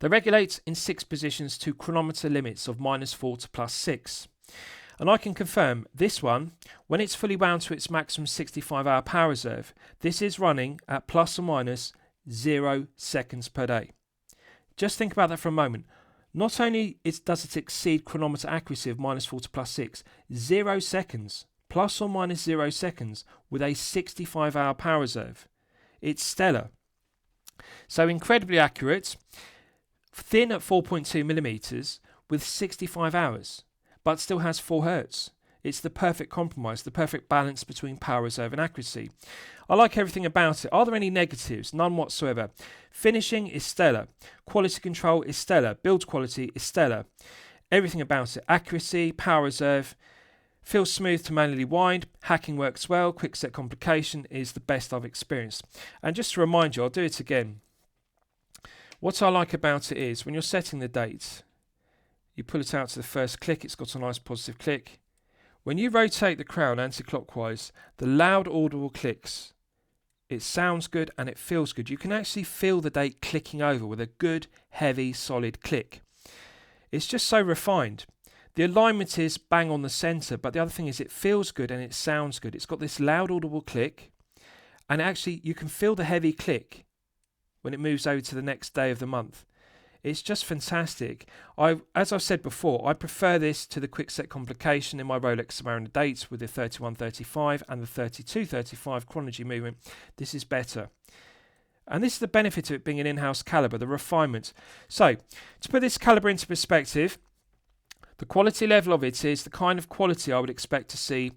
They regulate in 6 positions to chronometer limits of -4 to +6. And I can confirm this one, when it's fully wound to its maximum 65-hour power reserve, this is running at ±0 seconds per day. Just think about that for a moment. Not only does it exceed chronometer accuracy of -4 to +6, 0 seconds, ±0 seconds, with a 65-hour power reserve. It's stellar. So incredibly accurate, thin at 4.2 millimeters, with 65 hours. But still has 4 Hz. It's the perfect compromise, the perfect balance between power reserve and accuracy. I like everything about it. Are there any negatives? None whatsoever. Finishing is stellar. Quality control is stellar. Build quality is stellar. Everything about it. Accuracy, power reserve, feels smooth to manually wind, hacking works well, quick set complication is the best I've experienced. And just to remind you, I'll do it again. What I like about it is when you're setting the date, you pull it out to the first click, it's got a nice positive click. When you rotate the crown anti-clockwise, the loud audible clicks. It sounds good and it feels good. You can actually feel the date clicking over with a good, heavy, solid click. It's just so refined. The alignment is bang on the centre, but the other thing is it feels good and it sounds good. It's got this loud audible click, and actually you can feel the heavy click when it moves over to the next day of the month. It's just fantastic. As I've said before, I prefer this to the quick set complication in my Rolex Submariner dates with the 3135 and the 3235 chronology movement. This is better. And this is the benefit of it being an in-house caliber, the refinement. So, to put this caliber into perspective, the quality level of it is the kind of quality I would expect to see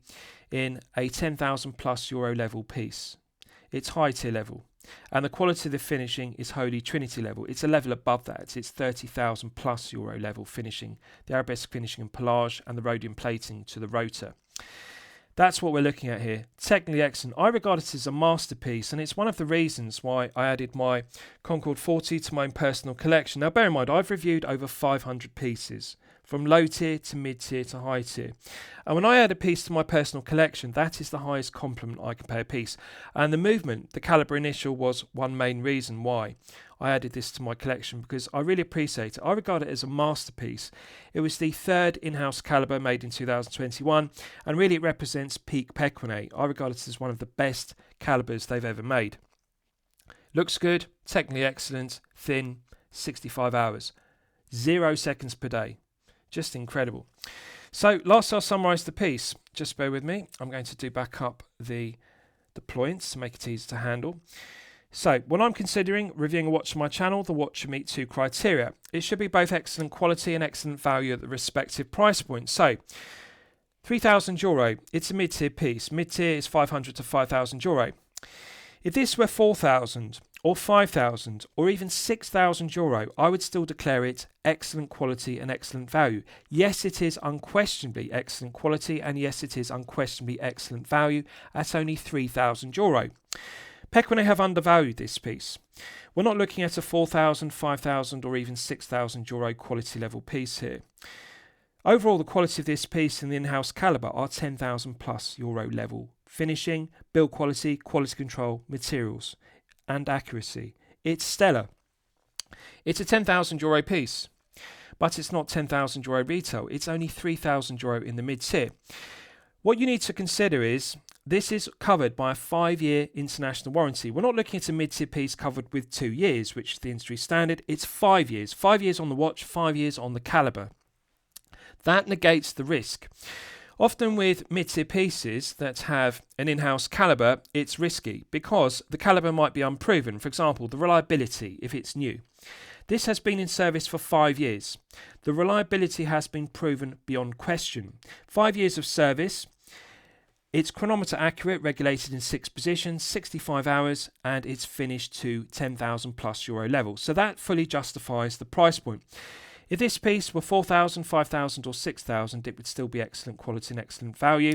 in a 10,000 plus euro level piece. It's high tier level. And the quality of the finishing is Holy Trinity level. It's a level above that. It's 30,000 plus euro level finishing. The arabesque finishing and pelage and the rhodium plating to the rotor. That's what we're looking at here. Technically excellent. I regard it as a masterpiece, and it's one of the reasons why I added my Concorde 40 to my own personal collection. Now bear in mind, I've reviewed over 500 pieces, from low tier to mid tier to high tier. And when I add a piece to my personal collection, that is the highest compliment I can pay a piece. And the movement, the caliber initial, was one main reason why I added this to my collection, because I really appreciate it. I regard it as a masterpiece. It was the 3rd in-house caliber made in 2021, and really it represents peak Pequignet. I regard it as one of the best calibers they've ever made. Looks good, technically excellent, thin, 65 hours, 0 seconds per day. Just incredible. So last I'll summarise the piece. Just bear with me. I'm going to do back up the points to make it easy to handle. So when I'm considering reviewing a watch on my channel, the watch should meet 2 criteria. It should be both excellent quality and excellent value at the respective price point. So €3,000, it's a mid-tier piece. Mid-tier is 500 to 5,000 euro. If this were 4,000 or 5,000 or even 6,000 euro, I would still declare it excellent quality and excellent value. Yes, it is unquestionably excellent quality, and yes, it is unquestionably excellent value at only 3,000 euro. Pequignet have undervalued this piece. We're not looking at a 4,000, 5,000 or even 6,000 euro quality level piece here. Overall, the quality of this piece in the in-house caliber are 10,000 plus euro level. Finishing, build quality, quality control, materials and accuracy. It's stellar. It's a 10,000 euro piece, but it's not 10,000 euro retail. It's only 3,000 euro in the mid-tier. What you need to consider is this is covered by a 5-year international warranty. We're not looking at a mid-tier piece covered with 2 years, which is the industry standard. It's 5 years. 5 years on the watch, 5 years on the caliber. That negates the risk. Often with mid-tier pieces that have an in-house caliber, it's risky because the caliber might be unproven. For example, the reliability if it's new. This has been in service for 5 years. The reliability has been proven beyond question. 5 years of service. It's chronometer accurate, regulated in 6 positions, 65 hours, and it's finished to €10,000+ level. So that fully justifies the price point. If this piece were 4,000, 5,000 or 6,000, it would still be excellent quality and excellent value.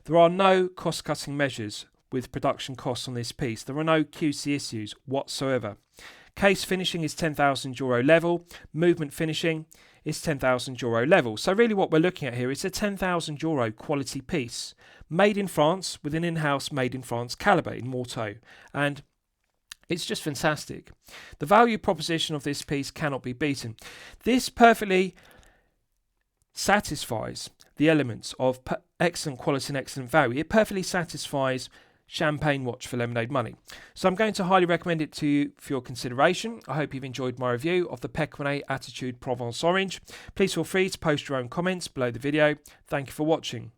There are no cost-cutting measures with production costs on this piece. There are no QC issues whatsoever. Case finishing is €10,000 level. Movement finishing is €10,000 level. So really what we're looking at here is a €10,000 quality piece made in France with an in-house made in France caliber in Morteau. And it's just fantastic. The value proposition of this piece cannot be beaten. This perfectly satisfies the elements of excellent quality and excellent value. It perfectly satisfies champagne watch for lemonade money. So I'm going to highly recommend it to you for your consideration. I hope you've enjoyed my review of the Pequignet Attitude Provence Orange. Please feel free to post your own comments below the video. Thank you for watching.